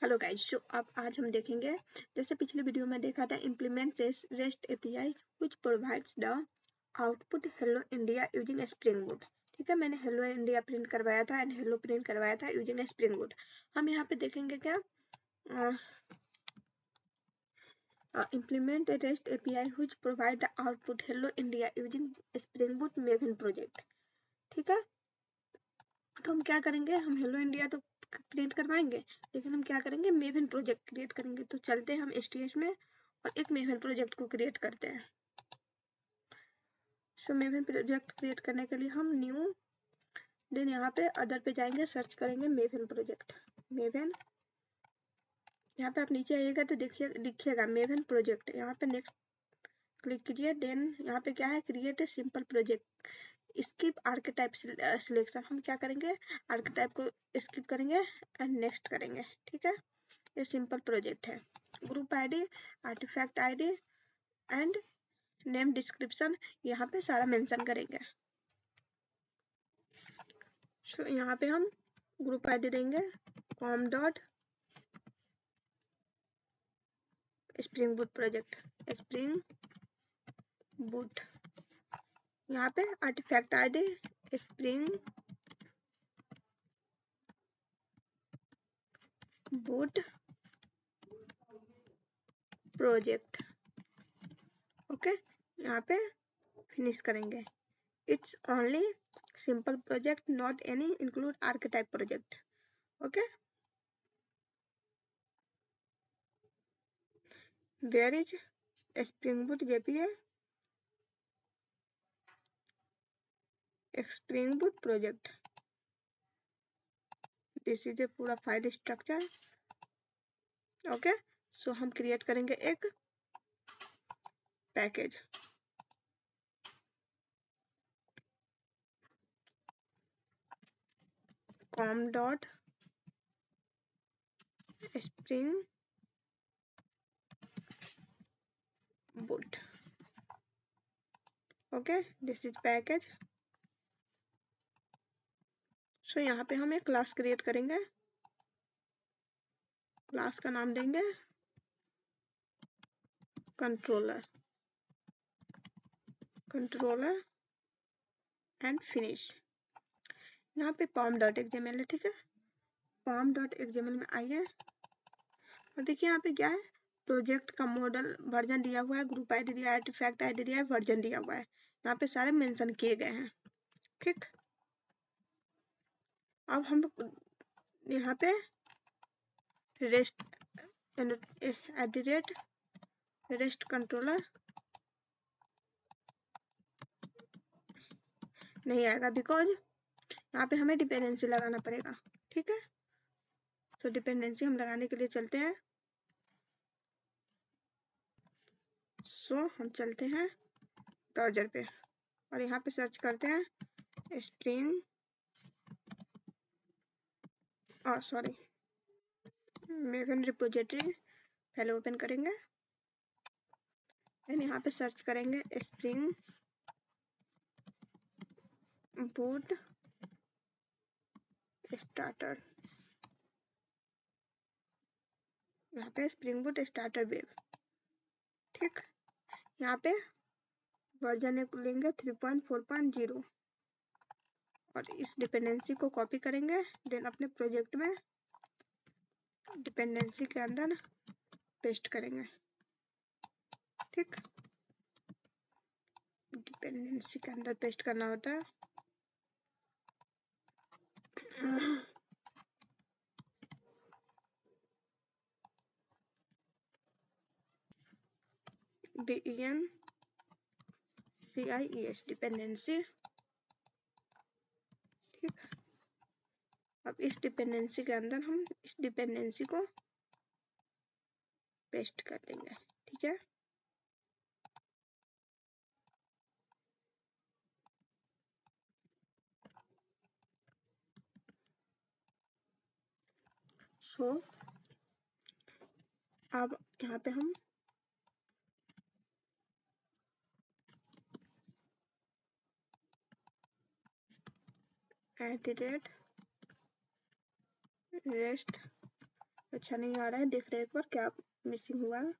Hello guys, सो अब आज हम देखेंगे, जैसे पिछले वीडियो में देखा था, implement rest API which provides the output hello India using spring boot. ठीक है, मैंने हेलो इंडिया प्रिंट करवाया था एंड हेलो प्रिंट करवाया था यूजिंग स्प्रिंग बूट। हम यहाँ पे देखेंगे क्या, implement a REST API which provide the output hello India using Spring Boot Maven project। ठीक है, तो हम क्या करेंगे, हम हेलो इंडिया तो प्रिंट करवाएंगे, लेकिन हम क्या करेंगे, मेवन प्रोजेक्ट क्रिएट करेंगे। तो चलते हैं हम एसटीएस में और एक मेवन प्रोजेक्ट को क्रिएट करते हैं। सो मेवन प्रोजेक्ट क्रिएट करने के लिए हम न्यू, देन यहाँ पे अदर पे जाएंगे, सर्च करेंगे मेवन प्रोजेक्ट, मेवन। यहाँ पे आप नीचे आइएगा तो देखिए दिखिएगा मेवन प्रोजेक्ट, यहाँ पे नेक्स्ट क्लिक कीजिए। देन यहाँ पे क्या है, create a simple project, skip archetype selection. हम क्या करेंगे, आर्केटाइप को स्किप करेंगे एंड नेक्स्ट करेंगे। ठीक है, ये सिंपल प्रोजेक्ट है। Group ID, artifact ID and name description यहाँ पे सारा मेंशन करेंगे। सो यहाँ पे हम ग्रुप आईडी देंगे com dot spring Boot project, Spring Boot. यहाँ पे artifact ID Spring Boot project. Okay, यहाँ पे फिनिश करेंगे। It's only simple project, not any include archetype project. Okay, where is Spring Boot JPA Spring Boot project, this is a पूरा file structure. Okay, सो हम create करेंगे एक package, com dot spring boot. Okay, this is package. So यहाँ पे हम एक class create करेंगे, class का नाम देंगे कंट्रोलर, कंट्रोलर एंड फिनिश। यहाँ पे पॉम डॉट एक्सएमएल है। ठीक है, पॉम डॉट एक्सएमएल में आइए और देखिए यहाँ पे क्या है, प्रोजेक्ट का मॉडल वर्जन दिया हुआ है, ग्रुप आईडी दिया है, आर्टिफैक्ट आईडी दिया है, वर्जन दिया हुआ है, यहाँ पे सारे मेंशन किए गए हैं। ठीक, अब हम यहाँ पे रेस्ट @ रेस्ट कंट्रोलर नहीं आएगा, बिकॉज यहाँ पे हमें डिपेंडेंसी लगाना पड़ेगा। ठीक है, तो डिपेंडेंसी हम लगाने के लिए चलते हैं। सो हम चलते हैं ब्राउजर पे और यहाँ पे सर्च करते हैं स्प्रिंग, सॉरी, मेवन रिपोजिटरी। पहले ओपन करेंगे एंड यहाँ पे सर्च करेंगे स्प्रिंग बूट स्टार्टर, यहाँ पे स्प्रिंग बूट स्टार्टर वेब। ठीक, यहाँ पे वर्जन लेंगे 3.4.0 और इस डिपेंडेंसी को कॉपी करेंगे, देन अपने प्रोजेक्ट में डिपेंडेंसी के अंदर पेस्ट करेंगे। ठीक, डिपेंडेंसी के अंदर पेस्ट करना होता है। DENCIES dependency. ठीक, अब इस डिपेंडेंसी के अंदर हम इस डिपेंडेंसी को पेस्ट कर देंगे। ठीक है, सो अब यहाँ पे हम @ रेस्ट अच्छा नहीं आ रहा है, देख रहे हैं एक बार क्या मिसिंग हुआ है।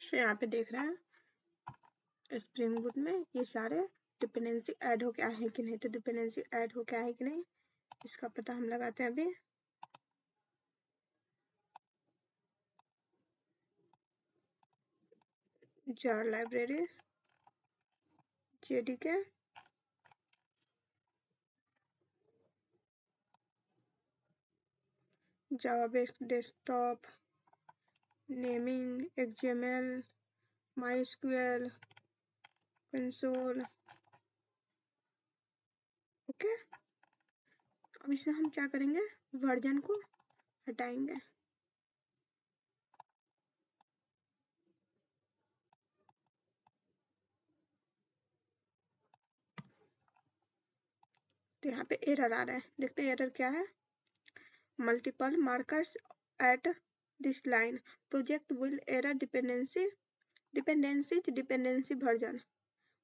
तो यहाँ पे देख रहा है स्प्रिंग बूट में ये सारे डिपेंडेंसी ऐड हो के आए हैं कि नहीं, तो डिपेंडेंसी ऐड हो के आए कि नहीं इसका पता हम लगाते हैं अभी। Jar library JDK Java based desktop naming XML MySQL console. Okay, अब इसमें हम क्या करेंगे, वर्जन को हटाएंगे। तो यहाँ पे एरर आ रहा है, देखते हैं एरर क्या है। Multiple markers at this line project will error dependency version.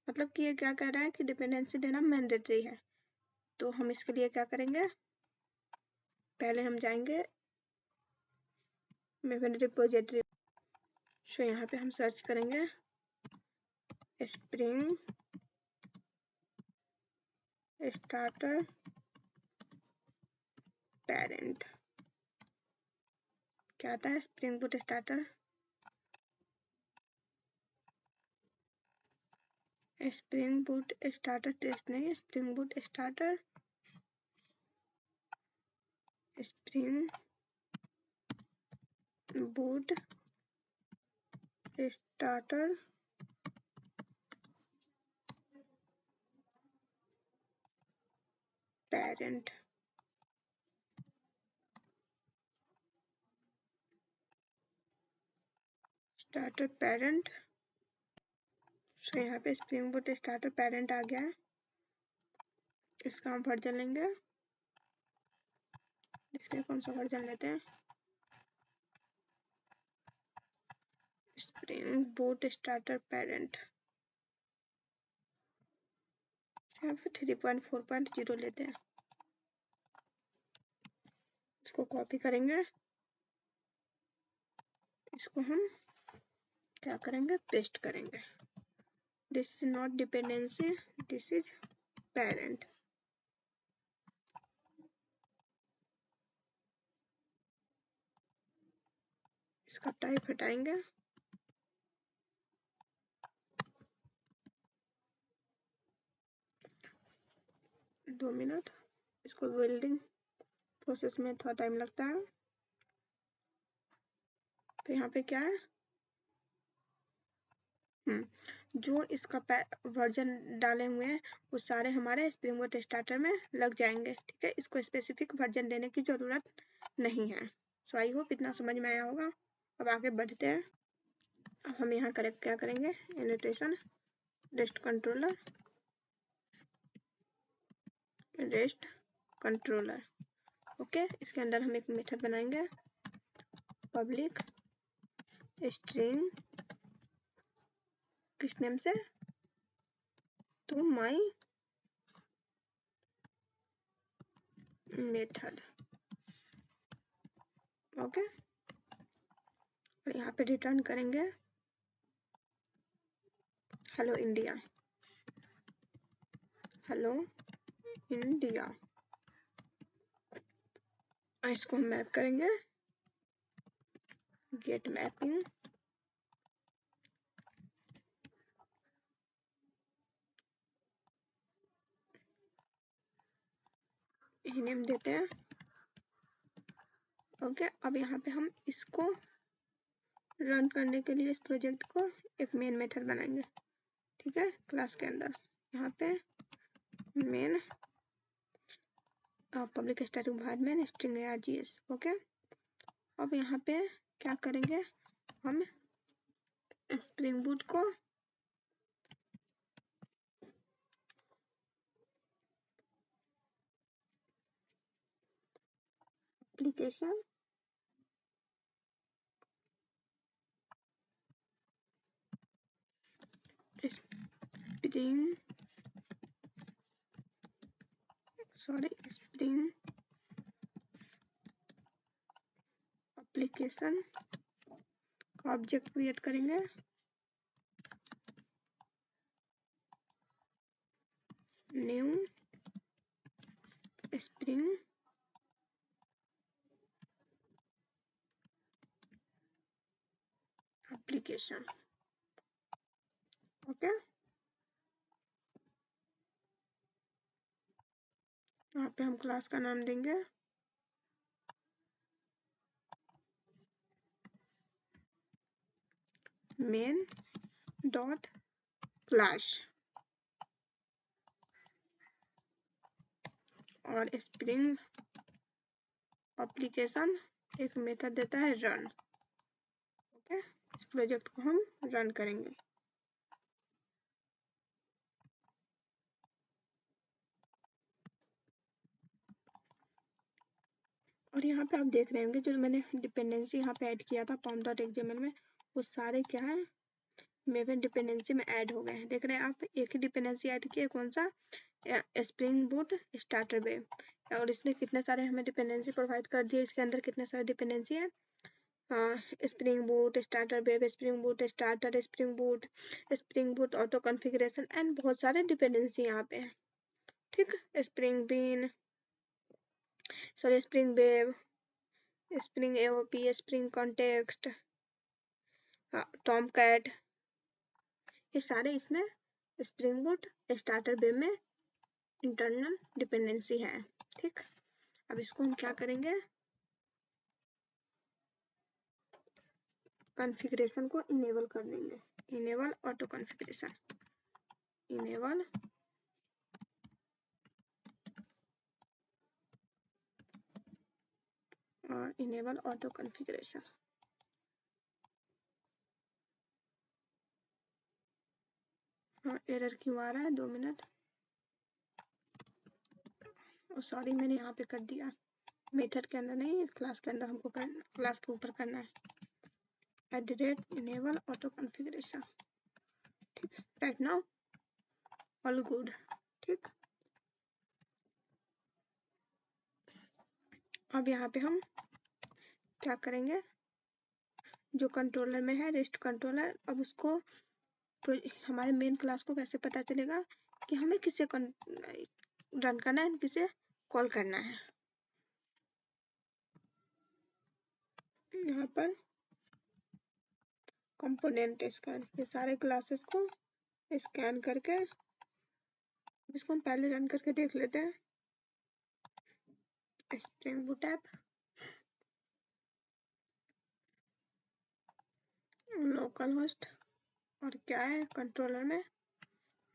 मतलब कि ये क्या कह रहा है कि डिपेंडेंसी देना मैंडेटरी है। तो हम इसके लिए क्या करेंगे, पहले हम जाएंगे मेवन रिपोजिटरी। सो यहाँ पे हम सर्च करेंगे स्प्रिंग स्टार्टर पेरेंट। क्या आता है, स्प्रिंग बूट स्टार्टर टेस्ट नहीं, spring boot starter parent. Starter parent. So यहाँ पे स्प्रिंग बूट स्टार्टर पेरेंट आ गया है। इसका हम वर्जन लेंगे, देखते हैं कौन सा वर्जन लेते हैं। स्प्रिंग बूट स्टार्टर पेरेंट, यहाँ पे 3.4.0 लेते हैं। इसको कॉपी करेंगे, इसको हम क्या करेंगे, पेस्ट करेंगे। This is not dependency, this is parent. इसका टाइप हटाएंगे, दो मिनट। इसको बिल्डिंग प्रोसेस में थोड़ा टाइम लगता है। तो यहाँ पे क्या है, जो इसका वर्जन डाले हुए हैं वो सारे हमारे स्प्रिंग बूट स्टार्टर में लग जाएंगे। ठीक है, इसको स्पेसिफिक वर्जन देने की जरूरत नहीं है। सो आई होप इतना समझ में आया होगा। अब आगे बढ़ते हैं। अब हम यहाँ करेक्ट क्या करेंगे, एनोटेशन रेस्ट कंट्रोलर। ओके, इसके अंदर हम एक मेथड बनाएंगे, पब्लिक स्ट्रिंग किस नेम से, टू माई मेथड। ओके, और यहाँ पे रिटर्न करेंगे हेलो इंडिया, हेलो इंडिया। इसको हम मैप करेंगे गेट मैपिंग, यही नेम देते हैं। ओके, अब यहाँ पे हम इसको रन करने के लिए इस प्रोजेक्ट को एक मेन मेथड बनाएंगे। ठीक है, क्लास के अंदर यहाँ पे main public static void main string args। Okay, अब यहाँ पे क्या करेंगे, हम स्प्रिंग बूट को एप्लीकेशन स्प्रिंग एप्लीकेशन का ऑब्जेक्ट क्रिएट करेंगे, न्यू स्प्रिंग एप्लीकेशन। ओके, यहाँ पे हम क्लास का नाम देंगे मेन डॉट क्लास, और स्प्रिंग एप्लीकेशन एक मेथड देता है रन। ओके, इस प्रोजेक्ट को हम रन करेंगे। और यहाँ पे आप देख रहे होंगे जो मैंने डिपेंडेंसी यहाँ पे ऐड किया था pom.xml में, वो सारे क्या है मेवन डिपेंडेंसी में ऐड हो गए हैं। देख रहे हैं आप, एक ही डिपेंडेंसी ऐड किया, कौन सा, स्प्रिंग बूट स्टार्टर वेब, और इसने कितने सारे हमें डिपेंडेंसी प्रोवाइड कर दिए। इसके अंदर कितने सारे डिपेंडेंसी है, spring boot starter web, Spring boot starter, Spring Boot auto configuration and बहुत सारे डिपेंडेंसी यहाँ पे है। ठीक, Spring bean, sorry Spring web, Spring AOP, Spring context, Tomcat, ये सारे इसमें स्प्रिंग बूट स्टार्टर वेब में इंटरनल डिपेंडेंसी है। ठीक, अब इसको हम क्या करेंगे, कॉन्फ़िगरेशन को इनेबल कर देंगे, इनेबल ऑटो कॉन्फ़िगरेशन, इनेबल और इनेबल ऑटो कॉन्फ़िगरेशन। हाँ, एरर क्यों आ रहा है, 2 मिनट, सॉरी मैंने यहाँ पे कर दिया, मेथड के अंदर नहीं, क्लास के अंदर हमको करना, क्लास के ऊपर करना है, @enable auto configuration। ठीक, राइट नाउ ऑल गुड। ठीक, अब यहाँ पे हम क्या करेंगे, जो कंट्रोलर में है रेस्ट कंट्रोलर, अब उसको हमारे मेन क्लास को कैसे पता चलेगा कि हमें किसे रन करना है, किसे कॉल करना है। यहाँ पर कंपोनेंट स्कैन, ये सारे क्लासेस को स्कैन करके इसको हम पहले रन करके देख लेते हैं। Spring boot app, local host, और क्या है कंट्रोलर में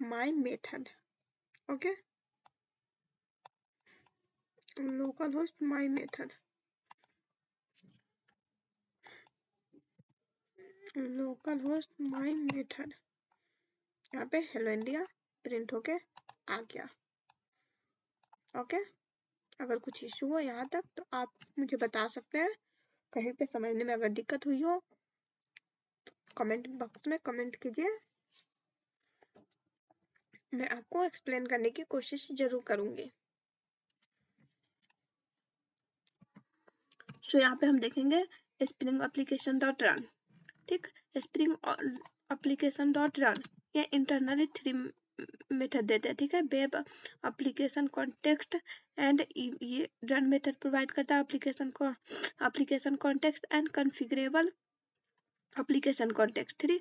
my method. Okay, local host my method, local host my method, यहाँ पे हेलो इंडिया प्रिंट होके आ गया। ओके, अगर कुछ इशू हो यहाँ तक तो आप मुझे बता सकते हैं, कहीं पे समझने में अगर दिक्कत हुई हो तो कमेंट बॉक्स में कमेंट कीजिए, मैं आपको एक्सप्लेन करने की कोशिश जरूर करूंगी। सो यहाँ पे हम देखेंगे स्प्रिंग एप्लीकेशन डॉट रन। ठीक, स्प्रिंग एप्लीकेशन डॉट रन ये इंटरनली 3 मेथड देते हैं। ठीक है, वेब एप्लीकेशन कॉन्टेक्स्ट एंड ये रन मेथड प्रोवाइड करता है application context and configurable application context 3।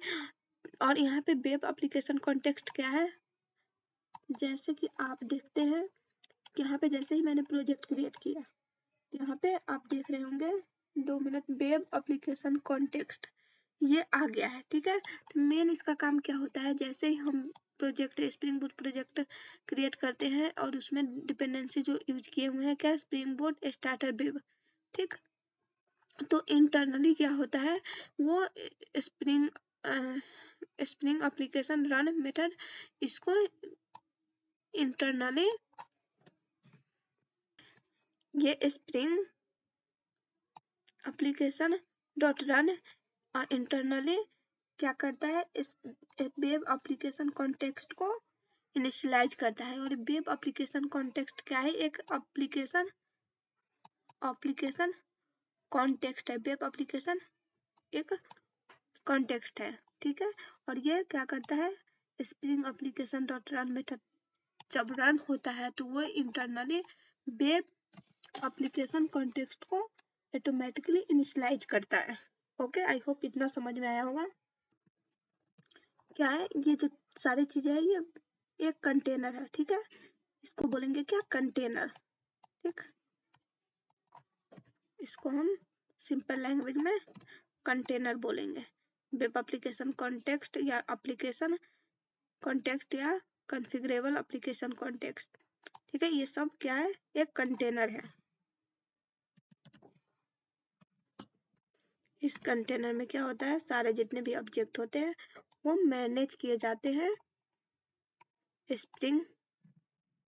और यहाँ पे वेब एप्लीकेशन कॉन्टेक्स्ट क्या है, जैसे कि आप देखते हैं कि यहाँ पे जैसे ही मैंने प्रोजेक्ट क्रिएट किया, यहाँ पे आप देख रहे होंगे 2 मिनट, वेब एप्लीकेशन कॉन्टेक्स्ट ये आ गया है। ठीक है, तो मेन इसका काम क्या होता है, जैसे ही हम project Spring Boot project create करते हैं और उसमें डिपेंडेंसी जो यूज किए हुए हैं क्या, स्प्रिंग बूट स्टार्टर वेब। ठीक, तो इंटरनली क्या होता है, वो spring spring application run method इसको इंटरनली ये spring application dot run internally क्या करता है, इस वेब एप्लीकेशन कॉन्टेक्स्ट को इनिशियलाइज करता है। और वेब एप्लीकेशन कॉन्टेक्स्ट क्या है, एक एप्लीकेशन कॉन्टेक्स्ट है, वेब एप्लीकेशन एक कॉन्टेक्स्ट है, ठीक है। और ये क्या करता है, Spring application dot run method जब रन होता है तो वो इंटरनली वेब एप्लीकेशन कॉन्टेक्स्ट को ऑटोमेटिकली इनिशियलाइज करता है। ओके, आई होप इतना समझ में आया होगा। क्या है ये जो सारी चीजें है, ये एक कंटेनर है, ठीक है। इसको बोलेंगे क्या, कंटेनर, ठीक। इसको हम सिंपल लैंग्वेज में कंटेनर बोलेंगे। वेब एप्लीकेशन कॉन्टेक्स्ट या एप्लीकेशन कॉन्टेक्स्ट या कॉन्फ़िगरेबल एप्लीकेशन कॉन्टेक्स्ट, ठीक है। ये सब क्या है, एक कंटेनर है। इस कंटेनर में क्या होता है, सारे जितने भी ऑब्जेक्ट होते हैं वो मैनेज किए जाते हैं स्प्रिंग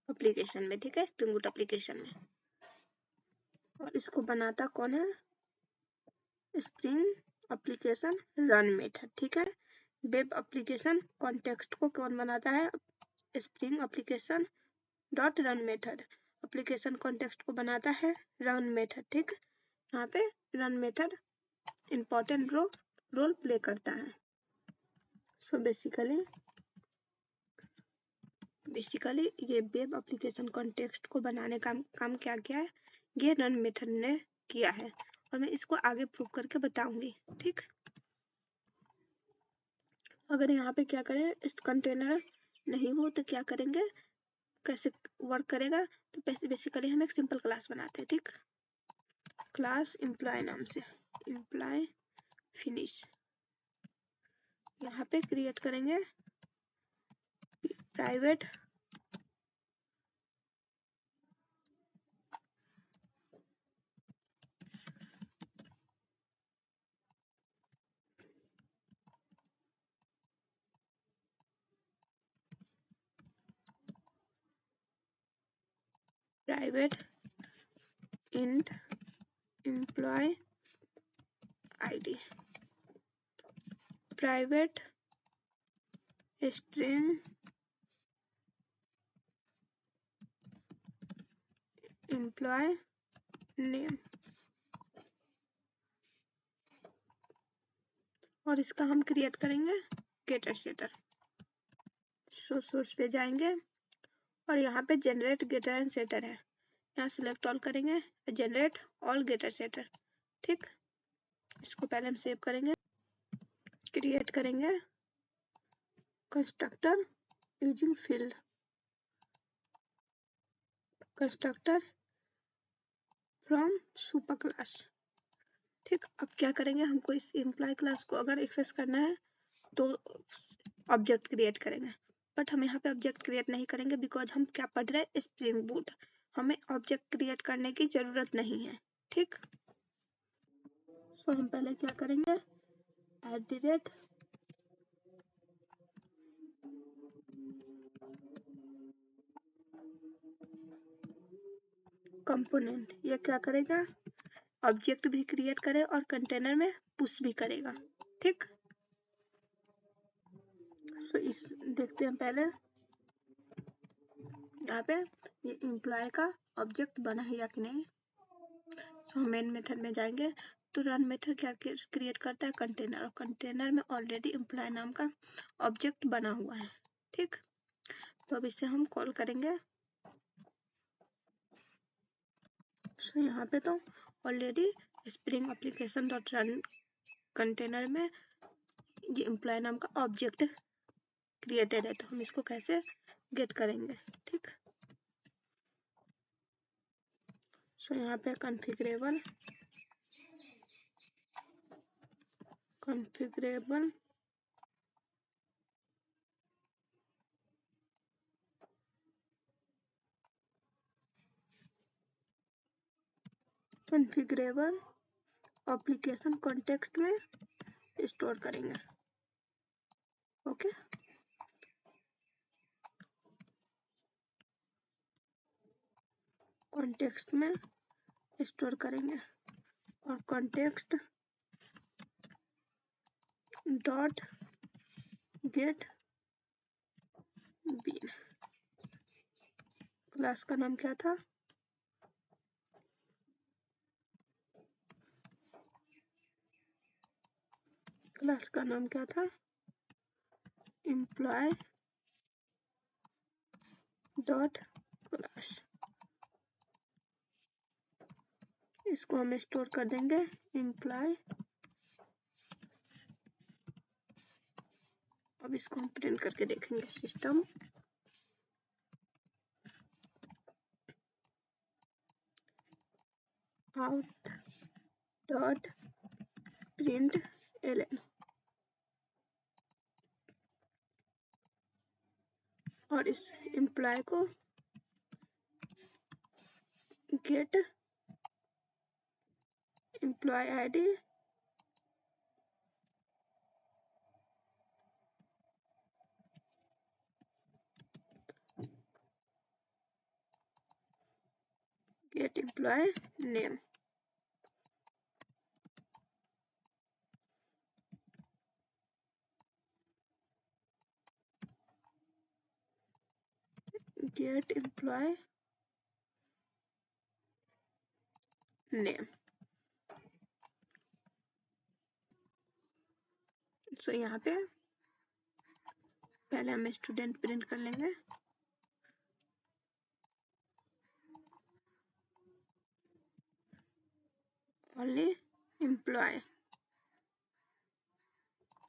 एप्लीकेशन में, ठीक है, स्प्रिंग बूट एप्लीकेशन में। और इसको बनाता कौन है, स्प्रिंग एप्लीकेशन रन मेथड, ठीक है। वेब एप्लीकेशन कॉन्टेक्स्ट को कौन बनाता है, Spring application dot run method. Application context को बनाता है रन मेथड, ठीक। यहाँ पे run method important role play करता है। सो बेसिकली ये वेब एप्लीकेशन कॉन्टेक्स्ट को बनाने का काम क्या किया है, ये रन मेथड ने किया है। और मैं इसको आगे प्रूव करके बताऊंगी, ठीक। अगर यहाँ पे क्या करें, इस कंटेनर नहीं हो तो क्या करेंगे, कैसे वर्क करेगा, तो बेसिकली हम एक सिंपल क्लास बनाते हैं, ठीक। क्लास एम्प्लॉय नाम से, एम्प्लॉय फिनिश। यहाँ पे क्रिएट करेंगे private int employ ID, private string employ name. और इसका हम क्रिएट करेंगे गेटर सेटर। सोर्स पे जाएंगे और यहाँ पे जनरेट गेटर एंड सेटर है, यहाँ सिलेक्ट ऑल करेंगे, जनरेट ऑल गेटर सेटर, ठीक। इसको पहले हम सेव करेंगे, क्रिएट करेंगे constructor using field, constructor from super class, ठीक। अब क्या करेंगे, हमको इस एम्प्लॉय क्लास को अगर एक्सेस करना है तो ऑब्जेक्ट क्रिएट करेंगे, बट हम यहाँ पे ऑब्जेक्ट क्रिएट नहीं करेंगे बिकॉज हम क्या पढ़ रहे हैं, स्प्रिंग बूट। हमें ऑब्जेक्ट क्रिएट करने की जरूरत नहीं है, ठीक। सो हम पहले क्या करेंगे, @ कंपोनेंट, ये क्या करेगा, ऑब्जेक्ट भी क्रिएट करे और कंटेनर में पुश भी करेगा, ठीक। सो इस देखते हैं पहले यहाँ पे ये एम्प्लॉय का ऑब्जेक्ट बना है या कि नहीं। सो हम मेन मेथड में जाएंगे तो रन मेथड क्या क्रिएट करता है, कंटेनर, और कंटेनर में ऑलरेडी एम्प्लॉय नाम का ऑब्जेक्ट बना हुआ है, ठीक। तो अब इसे हम कॉल करेंगे। सो यहाँ पे तो already spring application dot run container में ये एम्प्लॉय नाम का ऑब्जेक्ट क्रिएटेड है, तो हम इसको कैसे गेट करेंगे, ठीक। सो यहाँ पे configurable configurable configurable application context में स्टोर करेंगे, ओके। कॉन्टेक्स्ट में स्टोर करेंगे और context dot get bean, class का नाम क्या था, क्लास का नाम क्या था, एम्प्लॉय डॉट क्लास। इसको हम स्टोर कर देंगे एम्प्लॉय। अब इसको हम प्रिंट करके देखेंगे, system out dot print L N, और इस एम्प्लॉय को get employ ID get employ name. Get employ name. So यहाँ पे पहले हम स्टूडेंट प्रिंट कर लेंगे, ओनली एम्प्लॉय।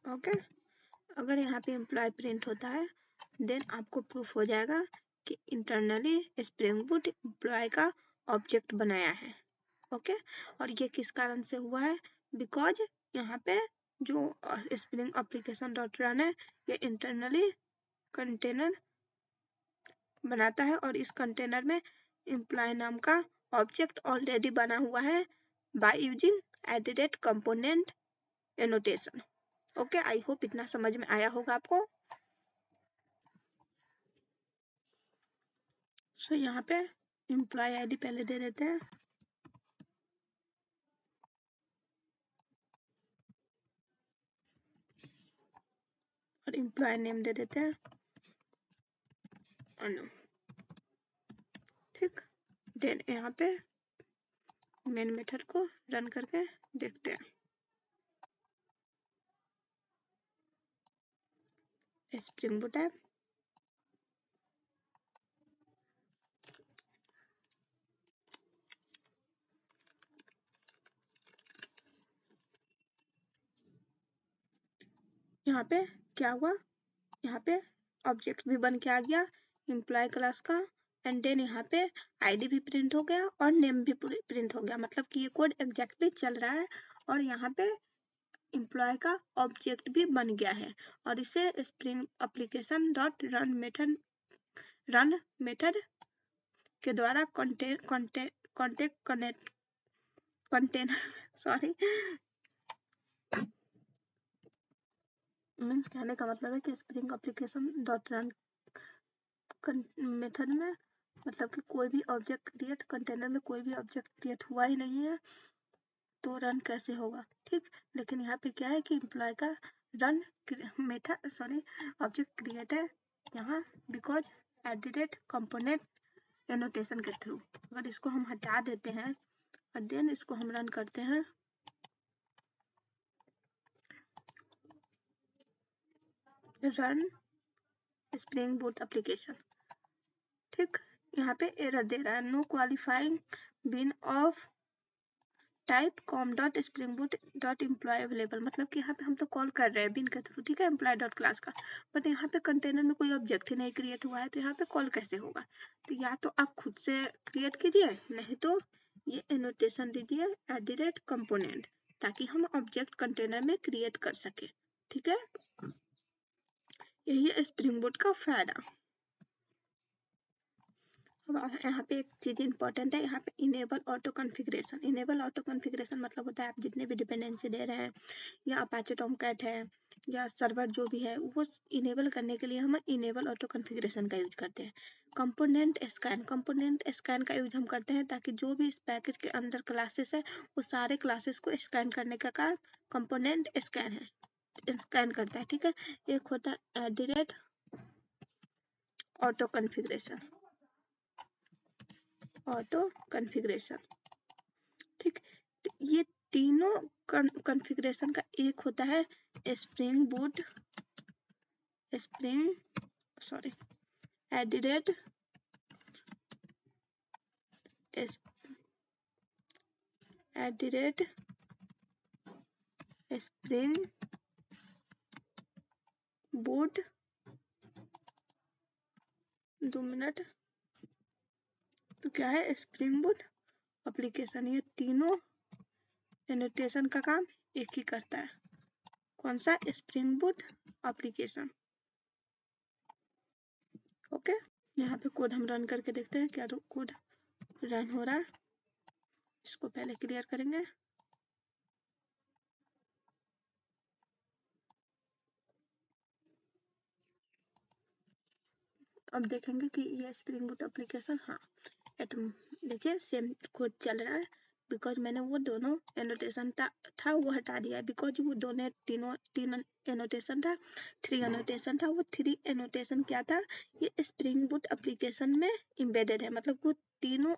ओके, अगर यहाँ पे एम्प्लॉय प्रिंट होता है देन आपको प्रूफ हो जाएगा कि इंटरनली स्प्रिंग बूट एम्प्लॉय का ऑब्जेक्ट बनाया है। ओके, और ये किस कारण से हुआ है, बिकॉज यहाँ पे जो स्प्रिंग एप्लीकेशन डॉट रन है ये इंटरनली कंटेनर बनाता है और इस कंटेनर में एम्प्लॉय नाम का ऑब्जेक्ट ऑलरेडी बना हुआ है by using @component annotation. Okay, I hope इतना समझ में आया होगा आपको। सो यहाँ पे एम्प्लॉय आईडी पहले दे देते हैं, और एम्प्लॉय नेम दे देते हैं अनु। ठीक, देन यहाँ पे मेन मेथड को रन करके देखते हैं। स्प्रिंग बूट है, यहाँ पे क्या हुआ, यहाँ पे ऑब्जेक्ट भी बन के आ गया एम्प्लॉय क्लास का, एंड देन यहाँ पे आईडी भी प्रिंट हो गया और नेम भी प्रिंट हो गया, मतलब कि ये कोड एग्जैक्टली चल रहा है और यहाँ पे एम्प्लॉय का ऑब्जेक्ट भी बन गया है। और इसे spring application dot run method के द्वारा कंटेनर सॉरी मीन्स कहने का मतलब है कि spring application dot run method में मतलब कि कोई भी ऑब्जेक्ट क्रिएट, कंटेनर में कोई भी ऑब्जेक्ट क्रिएट हुआ ही नहीं है तो रन कैसे होगा। ठीक, लेकिन यहाँ पे क्या है कि एम्प्लॉय का run method sorry object create है यहाँ बिकॉज @component एनोटेशन के थ्रू। अगर इसको हम हटा देते हैं और देन इसको हम रन करते हैं, रन स्प्रिंग बूट एप्लीकेशन। ठीक, यहाँ पे एरर दे रहा है, no qualifying bean of type com dot spring Boot dot employ available, मतलब कि यहाँ पे हम तो कॉल कर रहे हैं बिन के थ्रू, ठीक है, एम्प्लॉय डॉट क्लास का, बट यहाँ पे कंटेनर में कोई ऑब्जेक्ट ही नहीं क्रिएट हुआ है तो यहाँ पे कॉल कैसे होगा। तो या तो आप खुद से क्रिएट कीजिए, नहीं तो ये एनोटेशन दीजिए @component, ताकि हम ऑब्जेक्ट कंटेनर में क्रिएट कर सके। ठीक है, यही है स्प्रिंग बूट का फायदा। अब यहाँ पे एक चीज इंपॉर्टेंट है, यहाँ पे enable auto configuration. Enable auto configuration मतलब होता है आप जितने भी डिपेंडेंसी दे रहे हैं या अपाचे टॉमकैट है या सर्वर जो भी है वो इनेबल करने के लिए हम इनेबल ऑटो कॉन्फ़िगरेशन का यूज करते हैं। कंपोनेंट स्कैन का यूज हम करते हैं ताकि जो भी इस पैकेज के अंदर क्लासेस है वो सारे क्लासेस को स्कैन करने का काम कंपोनेंट स्कैन करता है। ठीक है, एक होता है ऑटो कॉन्फ़िगरेशन। ठीक, तो ये तीनों कॉन्फ़िगरेशन का एक होता है spring boot spring boot 2 minute. तो क्या है स्प्रिंग बूट एप्लीकेशन, ये तीनों एनोटेशन का काम एक ही करता है। कौन सा? Spring boot application. ओके, यहाँ पे कोड हम रन करके देखते हैं क्या कोड रन हो रहा है। इसको पहले क्लियर करेंगे। अब देखेंगे कि ये स्प्रिंग बूट एप्लीकेशन, हाँ देखिए सेम कोड चल रहा है, बिकॉज मैंने वो दोनों एनोटेशन था वो हटा दिया है। बिकॉज वो दोनों तीन एनोटेशन था, 3 एनोटेशन था, वो 3 एनोटेशन क्या था, ये स्प्रिंग बूट एप्लीकेशन में इम्बेडेड है। मतलब वो तीनों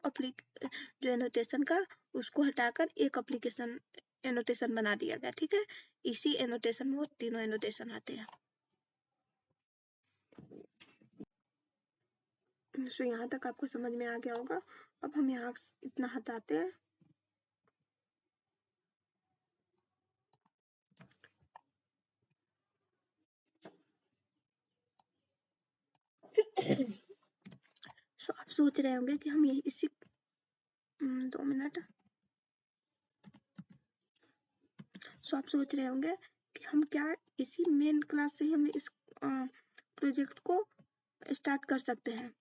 जो एनोटेशन का उसको हटाकर एक एप्लीकेशन एनोटेशन बना दिया गया। ठीक है, इसी एनोटेशन में वो तीनों एनोटेशन आते हैं। सो यहाँ तक आपको समझ में आ गया होगा। अब हम यहाँ इतना हटाते हैं। सो आप सोच रहे होंगे कि हम ये इसी 2 मिनट। सो आप सोच रहे होंगे कि हम क्या इसी मेन क्लास से हम इस प्रोजेक्ट को स्टार्ट कर सकते हैं।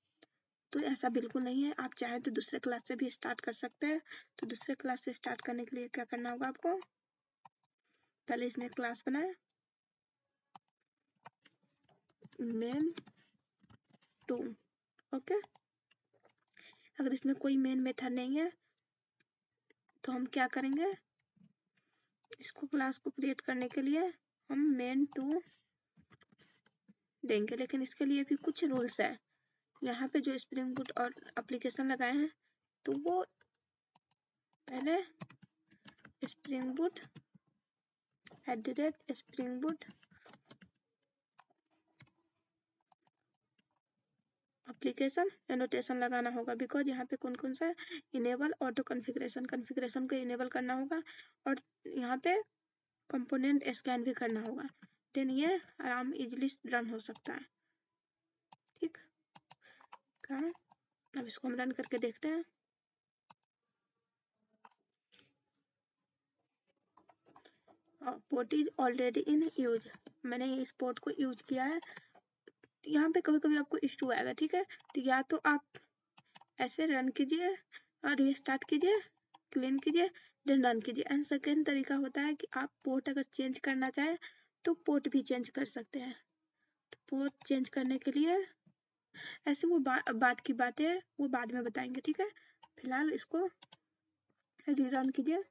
तो ऐसा बिल्कुल नहीं है, आप चाहें तो दूसरे क्लास से भी स्टार्ट कर सकते हैं। तो दूसरे क्लास से स्टार्ट करने के लिए क्या करना होगा आपको, पहले इसमें क्लास बनाए मेन 2। ओके, अगर इसमें कोई मेन मेथड नहीं है तो हम क्या करेंगे, इसको क्लास को क्रिएट करने के लिए हम मेन 2 देंगे। लेकिन इसके लिए भी कुछ रूल्स है। यहाँ पे जो स्प्रिंग बूट और एप्लीकेशन लगाए हैं तो वो पहले spring boot @spring boot application annotation लगाना होगा। बिकॉज यहाँ पे कौन कौन सा इनेबल ऑटो कॉन्फ़िगरेशन को इनेबल करना होगा और यहाँ पे कंपोनेंट स्कैन भी करना होगा। देन ये आराम इजीली रन हो सकता है। ठीक है, अब इसको हम रन करके देखते हैं। Port is already in use, मैंने इस पोर्ट को यूज किया है। यहाँ पे कभी कभी आपको इशू आएगा। ठीक है, तो या तो आप ऐसे रन कीजिए और रीस्टार्ट कीजिए, क्लीन कीजिए, देन रन कीजिए। एंड सेकेंड तरीका होता है कि आप पोर्ट अगर चेंज करना चाहें तो पोर्ट भी चेंज कर सकते हैं। तो पोर्ट चेंज करने के लिए ऐसे वो बात की बातें वो बाद में बताएंगे। ठीक है, फिलहाल इसको रीरन कीजिए।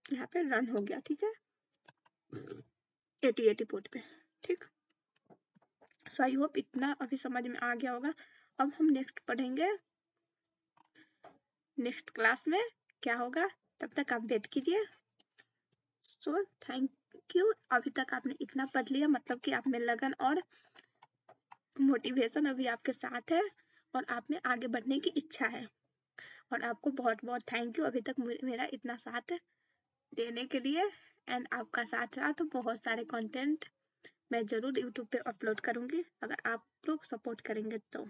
यहाँ पे रन हो गया। ठीक है, 80 पोर्ट पे। ठीक, सो आई होप इतना अभी समझ में आ गया होगा। अब हम नेक्स्ट पढ़ेंगे, नेक्स्ट क्लास में क्या होगा। तब तक आप वेट कीजिए। सो थैंक यू, अभी तक आपने इतना पढ़ लिया, मतलब कि आप में लगन और मोटिवेशन अभी आपके साथ है और आप में आगे बढ़ने की इच्छा है। और आपको बहुत बहुत थैंक यू अभी तक मेरा इतना साथ देने के लिए। एंड आपका साथ रहा तो बहुत सारे कंटेंट मैं जरूर यूट्यूब पे अपलोड करूंगी, अगर आप लोग सपोर्ट करेंगे तो।